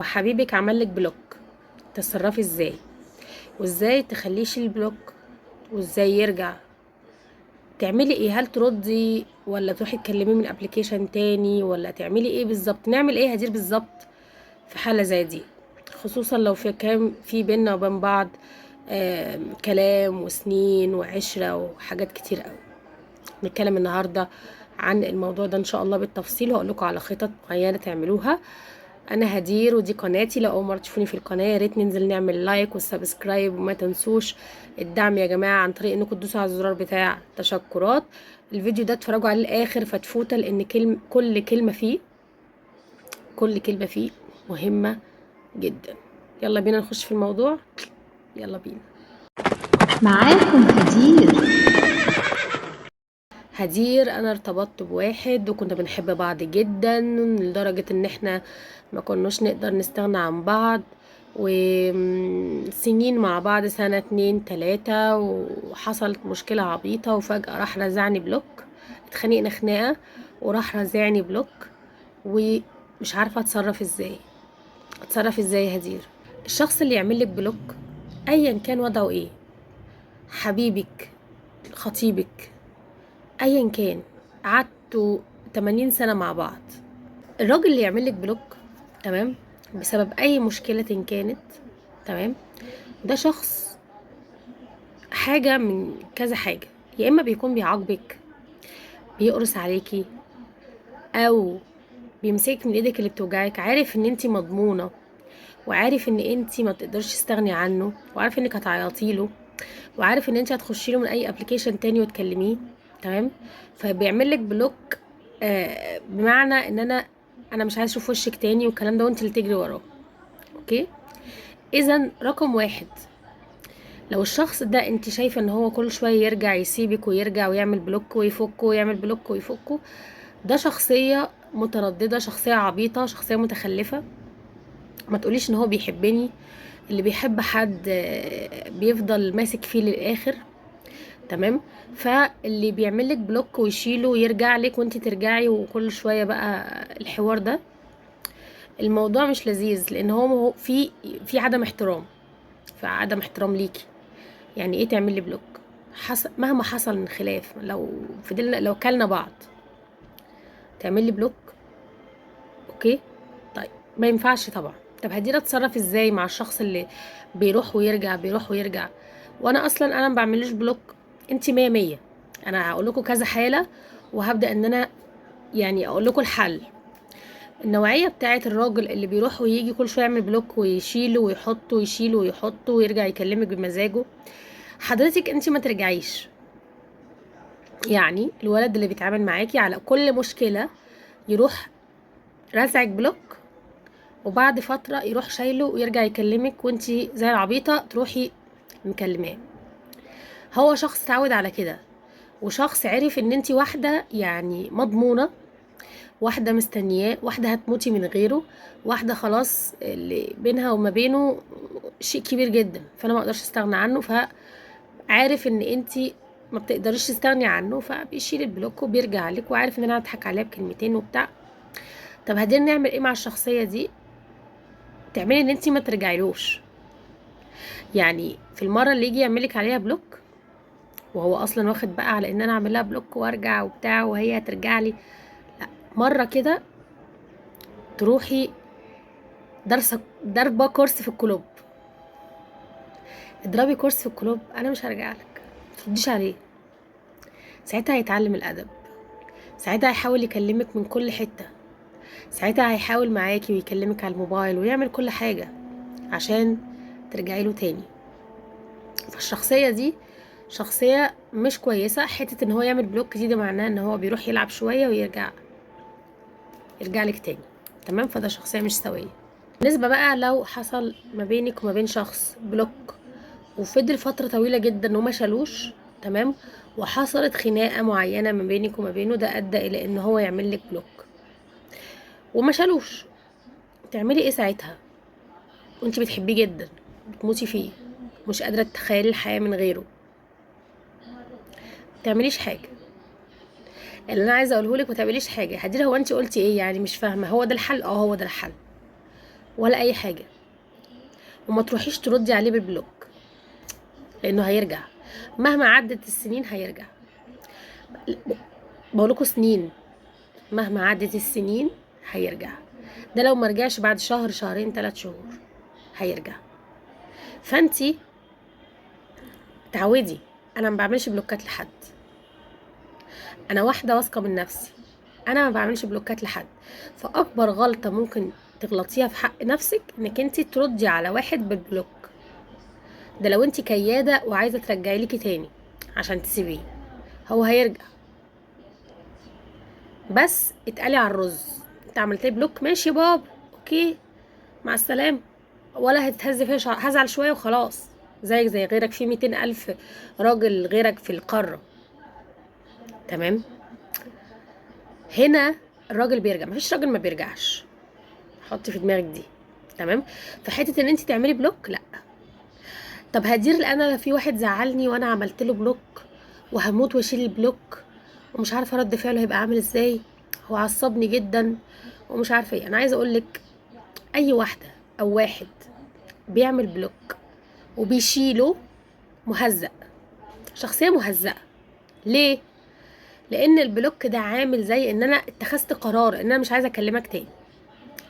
وحبيبك عملك بلوك، تتصرفي ازاي؟ وازاي تخليش البلوك؟ وازاي يرجع؟ تعملي ايه؟ هل تردي ولا تروحي تكلميه من ابلكيشن تاني ولا تعملي ايه بالظبط؟ نعمل ايه هدير بالظبط في حالة زي دي، خصوصا لو في بينا وبين بعض كلام وسنين وعشرة وحاجات كتير قوي. نتكلم النهاردة عن الموضوع ده ان شاء الله بالتفصيل، وهقول لكم على خطط معينة تعملوها. انا هدير ودي قناتي، لو اول مره تشوفوني في القناه يا ريت ننزل نعمل لايك والسبسكرايب، وما تنسوش الدعم يا جماعه عن طريق انكم تدوسوا على الزرار بتاع تشكرات. الفيديو ده اتفرجوا عليه الاخر فتفوته، لان كل كلمه فيه مهمه جدا. يلا بينا نخش في الموضوع، يلا بينا. معاكم هدير، انا ارتبطت بواحد وكنا بنحب بعض جدا لدرجة ان احنا ما كناش نقدر نستغنى عن بعض، وسنين مع بعض، سنة 2 3، وحصلت مشكلة عبيطة وفجأة راح رزعني بلوك. اتخانقنا خناقة وراح رزعني بلوك، ومش عارفة اتصرف ازاي يا هدير. الشخص اللي يعملك بلوك ايا كان وضعه ايه، حبيبك، خطيبك، ايا كان، قعدتوا 80 سنة مع بعض، الراجل اللي يعملك بلوك تمام بسبب اي مشكلة كانت، تمام، ده شخص حاجة من كذا حاجة. يا اما بيكون بيعاقبك، بيقرص عليكي، او بيمسكك من ايدك اللي بتوجعك، عارف ان انتي مضمونة، وعارف ان انتي ما بتقدرش تستغني عنه، وعارف انك هتعيطي له، وعارف ان انتي هتخشي له من اي ابلكيشن تاني وتكلميه، تمام. فبيعمل لك بلوك، بمعنى ان انا مش عايز اشوف وشك تاني والكلام ده، وانت اللي تجري وراه. اوكي، اذا رقم واحد، لو الشخص ده انت شايفه ان هو كل شويه يرجع يسيبك ويرجع ويعمل بلوك ويفكه ويعمل بلوك ويفكه، ده شخصيه متردده، شخصيه عبيطه، شخصيه متخلفه. ما تقوليش ان هو بيحبني. اللي بيحب حد بيفضل ماسك فيه للاخر، تمام. فاللي بيعملك بلوك ويشيله ويرجع لك وانت ترجعي وكل شويه بقى الحوار ده، الموضوع مش لذيذ، لان هو في عدم احترام، في عدم احترام ليكي. يعني ايه تعمل لي بلوك؟ مهما حصل من خلاف، لو كلنا بعض تعمل لي بلوك؟ اوكي، طيب ما ينفعش طبعا. طب هدير اتصرف ازاي مع الشخص اللي بيروح ويرجع بيروح ويرجع؟ وانا اصلا ما بعملوش بلوك. انت مية مية. انا هقول لكم كذا حالة، وهبدأ ان انا يعني اقول لكم الحل. النوعية بتاعت الراجل اللي بيروح ويجي كل شوية يعمل بلوك ويشيله ويحطه ويشيله ويحطه ويرجع يكلمك بمزاجه، حضرتك انت ما ترجعيش. يعني الولد اللي بيتعامل معاكي على كل مشكلة يروح رازعك بلوك، وبعد فترة يروح شايله ويرجع يكلمك وانتي زي العبيطة تروحي مكلماه. هو شخص اتعود على كده، وشخص عرف ان انتي واحدة يعني مضمونة، واحدة مستنياه، واحدة هتموتي من غيره، واحدة خلاص اللي بينها وما بينه شيء كبير جدا، فانا ما اقدرش استغنى عنه. فعارف ان انتي ما بتقدريش تستغني عنه، فبيشيل البلوك وبيرجع لك، وعارف ان انا هضحك عليها بكلمتين وبتاع. طب هدينا نعمل ايه مع الشخصية دي؟ تعملي ان انتي ما ترجعيلوش. يعني في المرة اللي يجي يعملك عليها بلوك، وهو اصلا واخد بقى على ان انا اعمل لها بلوك وارجع وبتاع وهي هترجع لي، لا، مرة كده تروحي ضربة كورس في الكلوب. اضربي كورس في الكلوب، انا مش هرجع لك، مترديش عليه. ساعتها هيتعلم الادب، ساعتها هيحاول يكلمك من كل حتة، ساعتها هيحاول معاكي ويكلمك على الموبايل ويعمل كل حاجة عشان ترجعي له تاني. فالشخصية دي شخصية مش كويسة. حتة ان هو يعمل بلوك دي، ده معناه ان هو بيروح يلعب شوية يرجع لك تاني، تمام. فده شخصية مش سوية. بالنسبة بقى لو حصل ما بينك وما بين شخص بلوك وفضل فترة طويلة جدا وما شالوش، تمام، وحصلت خناقة معينة ما بينك وما بينه، ده ادى الى ان هو يعمل لك بلوك وما شالوش، تعملي ايه ساعتها وانت بتحبيه جدا، بتموتي فيه، مش قادرة تتخيلي الحياة من غيره؟ تعمليش حاجة. اللي انا عايزه اقوله لك، ما تعمليش حاجه. هدير، هو انت قلتي ايه يعني؟ مش فاهمه. هو ده الحل؟ هو ده الحل. ولا اي حاجه، وما تروحيش تردي عليه بالبلوك، لانه هيرجع مهما عدت السنين، هيرجع. بقولكوا سنين، مهما عدت السنين هيرجع. ده لو ما رجعش بعد شهر، شهرين، 3 شهور هيرجع. فانتي تعودي، انا ما بعملش بلوكات لحد، انا واحده واثقه من نفسي، انا ما بعملش بلوكات لحد. فاكبر غلطه ممكن تغلطيها في حق نفسك انك انت تردي على واحد بالبلوك. ده لو انت كياده وعايزه ترجعي ليكي تاني عشان تسيبيه، هو هيرجع. بس اتقلي على الرز، انت عملتي بلوك ماشي يا بابا، اوكي، مع السلامه، ولا هتتهز فيها هزعل شويه وخلاص، زيك زي غيرك، في 200 الف راجل غيرك في القاره. تمام. هنا الراجل بيرجع، مفيش راجل ما بيرجعش، حطي في دماغك دي. تمام. فحته ان انت تعملي بلوك، لا. طب هدير، انا في واحد زعلني وانا عملت له بلوك وهموت واشيل البلوك، ومش عارفه رد فعله هيبقى عامل ازاي، هو عصبني جدا ومش عارفه ايه. انا عايزه اقولك، اي واحده او واحد بيعمل بلوك وبيشيله، مهزأ، شخصيه مهزأة. ليه؟ لان البلوك ده عامل زي ان انا اتخذت قرار ان انا مش عايزه اكلمك تاني،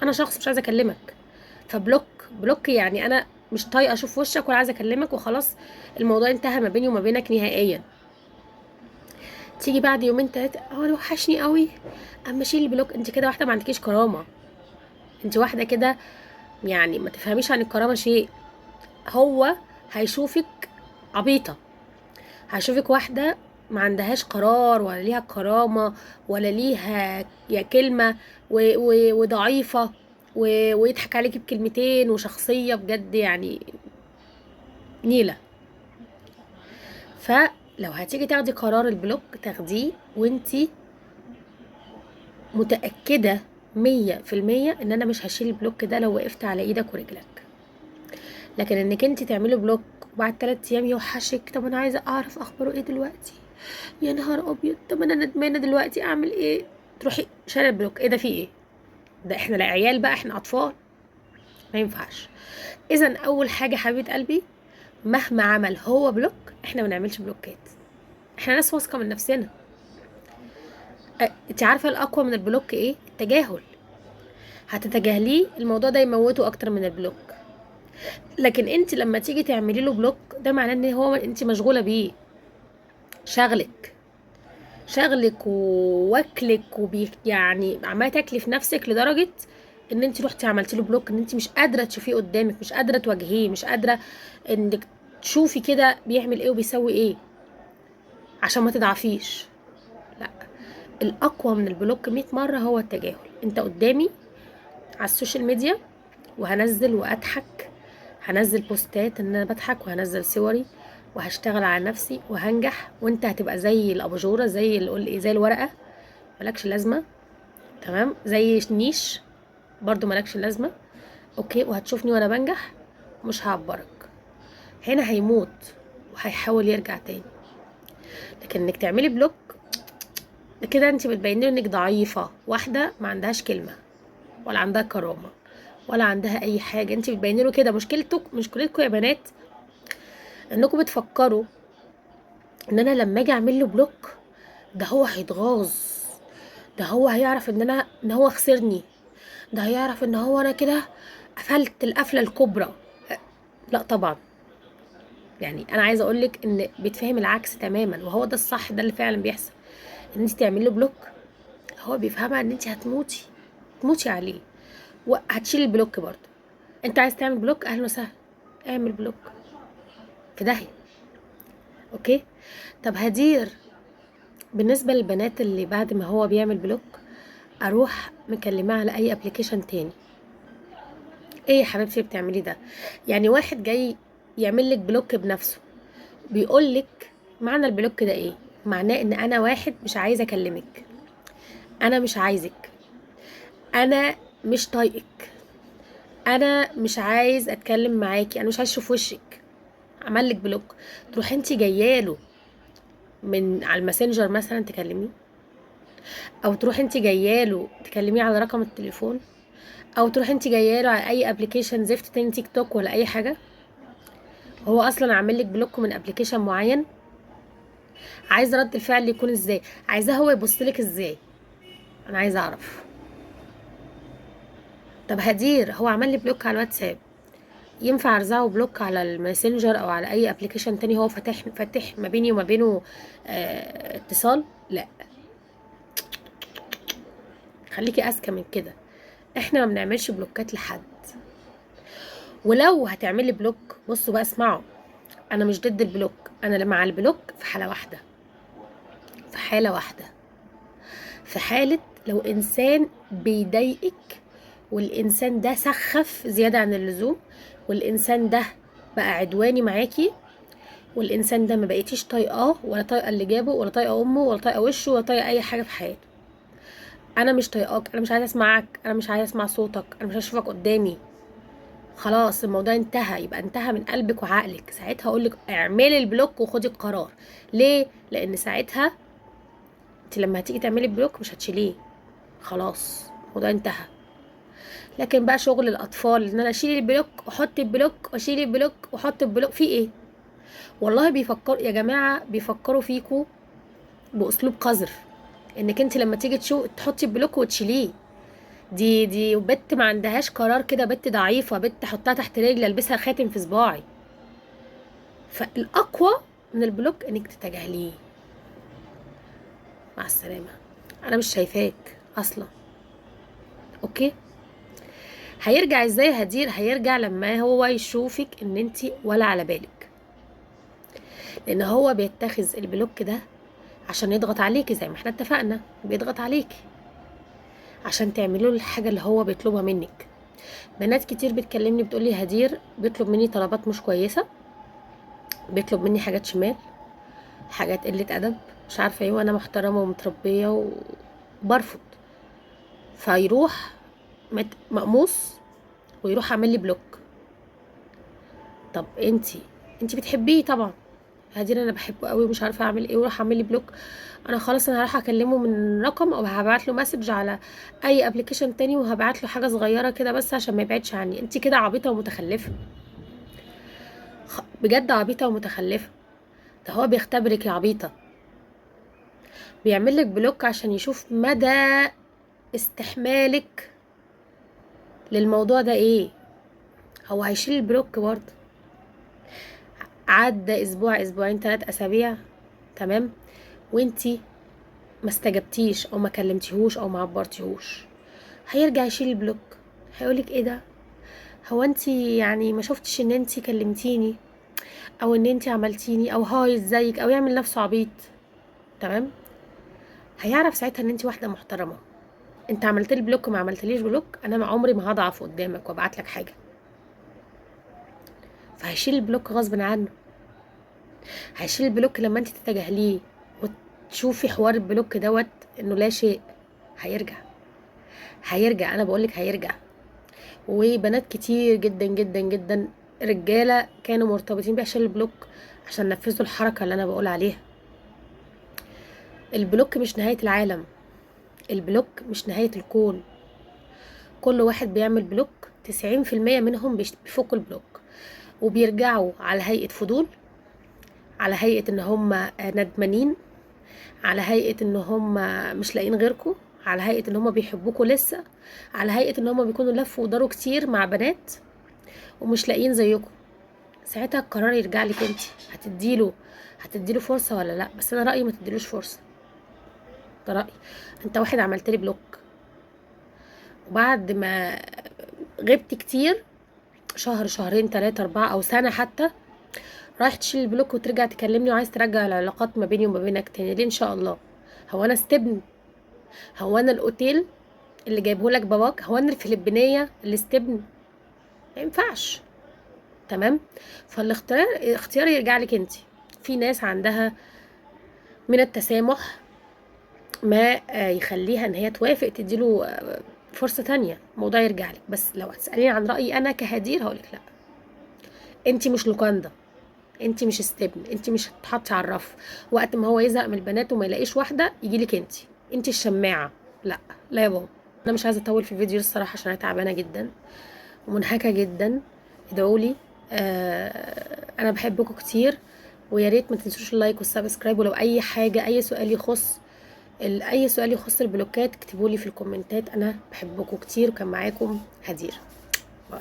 انا شخص مش عايزه اكلمك، فبلوك. بلوك يعني انا مش طايقه اشوف وشك ولا عايزه اكلمك وخلاص، الموضوع انتهى ما بيني وما بينك نهائيا. تيجي بعد يومين 3، هو وحشني قوي، اما شيل البلوك. انت كده واحده ما عندكيش كرامه، انت واحده كده يعني ما تفهميش عن الكرامه شيء. هو هيشوفك عبيطه، هيشوفك واحده ما عندهاش قرار ولا ليها كرامه ولا ليها يا كلمه، وضعيفه، ويضحك عليكي بكلمتين، وشخصيه بجد يعني نيله. فلو هتيجي تاخدي قرار البلوك، تاخديه وانتي متأكدة 100% ان انا مش هشيل البلوك ده لو وقفت على ايدك ورجلك. لكن انك انتي تعملي بلوك وبعد 3 ايام يوحشك، طب انا عايزة اعرف اخباره ايه دلوقتي، يا نهار ابيض، طب انا ندمانة دلوقتي، اعمل ايه؟ تروحي شايله البلوك، ايه ده، في ايه؟ ده احنا لا عيال بقى، احنا اطفال، ما ينفعش. اذا اول حاجة حبيبة قلبي، مهما عمل هو بلوك، احنا ما نعملش بلوكات، احنا ناس واثقة من نفسنا. انت عارفه الاقوى من البلوك ايه؟ التجاهل. هتتجاهليه، الموضوع ده يموته اكتر من البلوك. لكن انت لما تيجي تعملي له بلوك، ده معناه ان هو انت مشغوله بيه، شغلك، شغلك وواكلك يعني عماله تاكلي في نفسك لدرجه ان انت رحتي عملتي له بلوك، ان انت مش قادره تشوفيه قدامك، مش قادره تواجهيه، مش قادره انك تشوفي كده بيعمل ايه وبيسوي ايه عشان ما تضعفيش. لا، الاقوى من البلوك 100 مره هو التجاهل. انت قدامي على السوشيال ميديا وهنزل واضحك، هنزل بوستات ان انا بضحك، وهنزل صوري، وهشتغل على نفسي وهنجح، وانت هتبقى زي الاباجوره، زي زي الورقه، ملكش لازمه. تمام. زي نيش، برضو ملكش لازمه. اوكي. وهتشوفني وانا بنجح، مش هعبرك. هنا هيموت وهيحاول يرجع تاني. لكن انك تعملي بلوك، كده انت بتبيني انك ضعيفه، واحده ما عندهاش كلمه ولا عندها كرامه ولا عندها اي حاجه. انت بتبيني له كده. مشكلتكم يا بنات انكم بتفكروا ان انا لما اجي اعمل له بلوك، ده هو هيتغاظ، ده هو هيعرف ان هو خسرني، ده هيعرف ان هو انا كده قفلت القفله الكبرى. لا طبعا. يعني انا عايزه اقولك ان بيتفهم العكس تماما، وهو ده الصح، ده اللي فعلا بيحصل. ان انت تعملي له بلوك، هو بيفهمها ان انت هتموتي، تموتي عليه، وهتشيلي البلوك برضه. انت عايز تعمل بلوك، اهلا وسهلا، اعمل بلوك في داهيه. اوكي. طب هدير، بالنسبه للبنات اللي بعد ما هو بيعمل بلوك اروح مكلماه على اي ابلكيشن تاني، ايه يا حبيبتي بتعملي ده؟ يعني واحد جاي يعمل لك بلوك بنفسه، بيقول لك معنى البلوك ده ايه؟ معناه ان انا واحد مش عايزه اكلمك، انا مش عايزك، انا مش طايقك، انا مش عايز اتكلم معاكي، انا مش عايز اشوف وشك. عمل لك بلوك، تروح انت جاياله من على الماسنجر مثلا تكلميه، او تروح انت جاياله تكلميه على رقم التليفون، او تروح انت جايه له على اي ابلكيشن زفت تاني، تيك توك ولا اي حاجه، هو اصلا عامل لك بلوك من ابلكيشن معين، عايزه رد الفعل يكون ازاي؟ عايزاه هو يبص لك ازاي؟ انا عايزه اعرف. طب هدير هو عمل لي بلوك على الواتساب، ينفع ارزعه بلوك على الماسنجر او على اي ابلكيشن تاني هو فاتح ما بيني وما بينه اتصال؟ لا، خليكي اذكى من كده. احنا ما بنعملش بلوكات لحد. ولو هتعملي بلوك، بصوا بقى اسمعوا، انا مش ضد البلوك، انا مع البلوك في حاله واحده، في حاله واحده، في حاله لو انسان بيضايقك، والانسان ده سخف زياده عن اللزوم، والانسان ده بقى عدواني معاكي، والانسان ده ما بقيتيش طايقاه، ولا طايقه اللي جابه، ولا طايقه امه، ولا طايقه وشه، ولا طايقه اي حاجه في حياته. انا مش طايقاك، انا مش عايزه اسمعك، انا مش عايزه اسمع صوتك، انا مش هشوفك قدامي. خلاص الموضوع انتهى، يبقى انتهى من قلبك وعقلك. ساعتها اقول لك اعملي البلوك وخدي القرار. ليه؟ لان ساعتها انت لما هتيجي تعملي بلوك مش هتشيليه، خلاص الموضوع انتهى. لكن بقى شغل الاطفال ان انا اشيل البلوك واحط البلوك واشيل البلوك واحط البلوك، في ايه؟ والله بيفكروا يا جماعه، بيفكروا فيكوا باسلوب قذر، انك انت لما تيجي تحطي البلوك وتشيليه. دي بنت ما عندهاش قرار كده، بنت ضعيفه، بنت حطها تحت رجلي البسها خاتم في صباعي. فالاقوى من البلوك انك تتجاهليه. مع السلامه، انا مش شايفاك اصلا. اوكي. هيرجع ازاي هدير؟ هيرجع لما هو يشوفك ان انتي ولا على بالك، لان هو بيتخذ البلوك ده عشان يضغط عليكي، زي ما احنا اتفقنا بيضغط عليكي عشان تعملوا له الحاجه اللي هو بيطلبها منك. بنات كتير بتكلمني بتقولي هدير بيطلب مني طلبات مش كويسه، بيطلب مني حاجات شمال، حاجات قله ادب، مش عارفه ايه، وانا محترمه ومتربيه وبرفض. فيروح مقموص ويروح عامل لي بلوك. طب انتي بتحبيه طبعا، هدير انا بحبه قوي ومش عارفه اعمل ايه، وراح اعمل لي بلوك. انا خلاص انا هروح اكلمه من رقم، او هبعت له مسج على اي ابلكيشن تاني، وهبعت له حاجه صغيره كده بس عشان ما يبعدش عني. انت كده عبيطه ومتخلفه، بجد عبيطه ومتخلفه. ده هو بيختبرك يا عبيطه، بيعمل لك بلوك عشان يشوف مدى استحمالك للموضوع ده ايه. هو هيشيل البلوك برضه، عدى اسبوع، اسبوعين، 3 اسابيع، تمام، وانتي ما استجبتيش او ما كلمتيهوش او ما عبرتيهوش، هيرجع يشيل البلوك. هيقولك ايه ده، هو انتي يعني ما شفتش ان انتي كلمتيني، او ان انتي عملتيني، او هاي ازيك، او يعمل نفسه عبيط. تمام. هيعرف ساعتها ان انتي واحده محترمه. انت عملت لي بلوك ما عملتليش بلوك، انا عمري ما هضعف قدامك وابعت لك حاجه. فهيشيل البلوك غصب عنه. هيشيل البلوك لما انت تتجاهليه وتشوفي حوار البلوك دوت انه لا شيء. هيرجع، هيرجع، انا بقولك هيرجع. وبنات كتير جدا جدا جدا، رجاله كانوا مرتبطين بيه عشان البلوك، عشان نفذوا الحركه اللي انا بقول عليها. البلوك مش نهايه العالم، البلوك مش نهايه الكون. كل واحد بيعمل بلوك 90% منهم بيفكوا البلوك وبيرجعوا على هيئه فضول، على هيئه ان هم ندمانين، على هيئه ان هم مش لاقيين غيركم، على هيئه ان هم بيحبوكوا لسه، على هيئه ان هم بيكونوا لفوا وداروا كتير مع بنات ومش لاقيين زيكم. ساعتها القرار يرجع لك انت، هتديله فرصه ولا لا. بس انا رايي ما تديلوش فرصه، ده رايي. انت واحد عملت لي بلوك، وبعد ما غبت كتير، شهر، شهرين، 3، 4 او سنه حتى، رايح تشيل البلوك وترجع تكلمني وعايز ترجع العلاقات ما بيني وما بينك تاني. ليه ان شاء الله؟ هو انا استبن؟ هو انا الاوتيل اللي جايبهولك باباك؟ هو انا الفلبينيه اللي استبن؟ ما ينفعش. تمام. اختيار يرجع لك انت. في ناس عندها من التسامح ما يخليها ان هي توافق تديله فرصه تانية، الموضوع يرجع لك. بس لو هتساليني عن رايي انا كهدير هقولك لا، انت مش لوكاندا، انت مش استبن، انت مش هتتحطي على الرف وقت ما هو يزهق من البنات وما يلاقيش واحده يجيلك انت الشماعه. لا، لا يا بابا. انا مش عايزه اطول في الفيديو الصراحه عشان انا تعبانه جدا ومنهكه جدا. ادعولي. انا بحبكم كتير، ويا ريت ما تنسوش اللايك والسبسكرايب. ولو اي حاجه، اي سؤال يخص البلوكات اكتبولي في الكومنتات. انا بحبكم كتير، وكان معاكم هدير. باي.